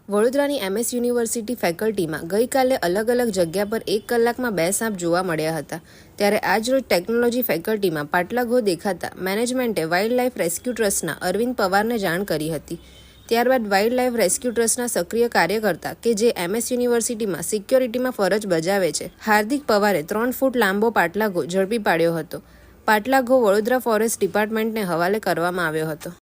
વડોદરાની MS university ફેકલ્ટીમાં ગઈકાલે અલગ અલગ જગ્યા પર 1 કલાકમાં 2 સાપ જોવા મળ્યા હતા। ત્યારે આજરોજ ટેકનોલોજી ફેકલ્ટીમાં પાટલા ઘો દેખાતા મેનેજમેન્ટે વાઇલ્ડ લાઇફ રેસ્ક્યુ ટ્રસ્ટના અરવિંદ પવારને જાણ કરી હતી। ત્યારબાદ વાઇલ્ડ લાઇફ રેસ્ક્યુ ટ્રસ્ટના સક્રિય કાર્યકર્તા કે જે MS યુનિવર્સિટીમાં સિક્યોરિટીમાં ફરજ બજાવે છે, હાર્દિક પવારે 3 ફૂટ લાંબો પાટલા ઘો ઝડપી પાડ્યો હતો। પાટલા ઘો વડોદરા ફોરેસ્ટ ડિપાર્ટમેન્ટને હવાલે કરવામાં આવ્યો હતો।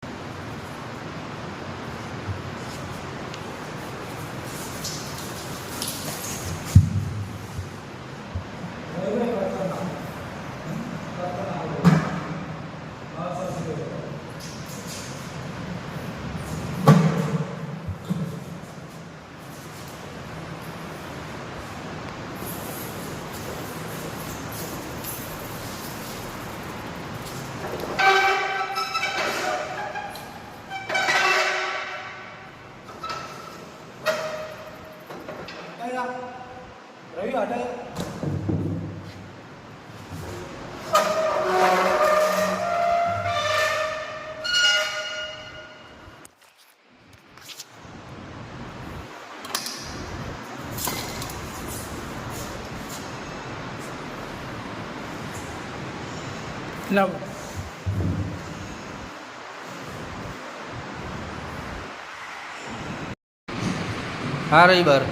रवि हटा ना हाँ रही बार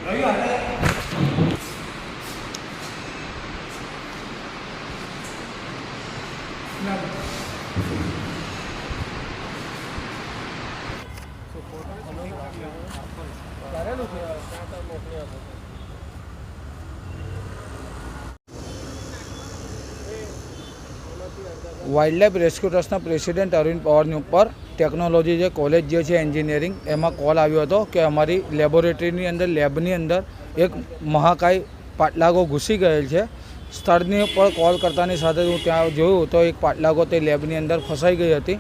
रवि हटा वाइल्ड लाइफ रेस्क्यू ट्रस्टना प्रेसिडेंट अरविंद पवारनी पर टेक्नोलॉजी जे कॉलेज जे छे एंजीनियरिंग एमां कॉल आव्यो हतो कि अमारी लेबोरेटरीनी अंदर लेबनी अंदर एक महाकाय पाटला घो घुसी गयेल छे। स्थळनी पर कॉल करतानी साथे हूँ त्यां जोयुं तो एक पाटला घो ते लेबनी अंदर फसाई गई हती।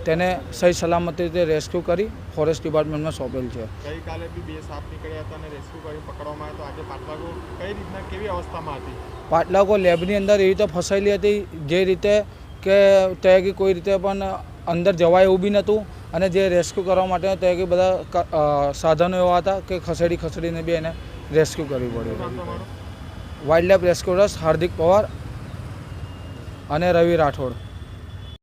तेने सही सलामती रीते रेस्क्यू करी फॉरेस्ट डिपार्टमेंट में सौंपेल छे। गई काले भी 2 साप निकळ्या हता अने रेस्क्यू करी पकड़वामां आव्यो। तो आजे पाटला घो कई रीतना केवी अवस्थामां हती? पाटला घो लेबनी अंदर एवी रीते फसायेली हती जे रीते के त्यागी कोई रीते पण अंदर जवाय एवुं बी नहोतुं अने जे रेस्क्यू करवा माटे त्यागी बधा साधनो एवा हता के खसेડીને बी एने रेस्क्यू करवी पड़ी। वाइल्ड लाइफ रेस्क्यू ट्रस्ट हार्दिक पवार अने रवि राठौड़।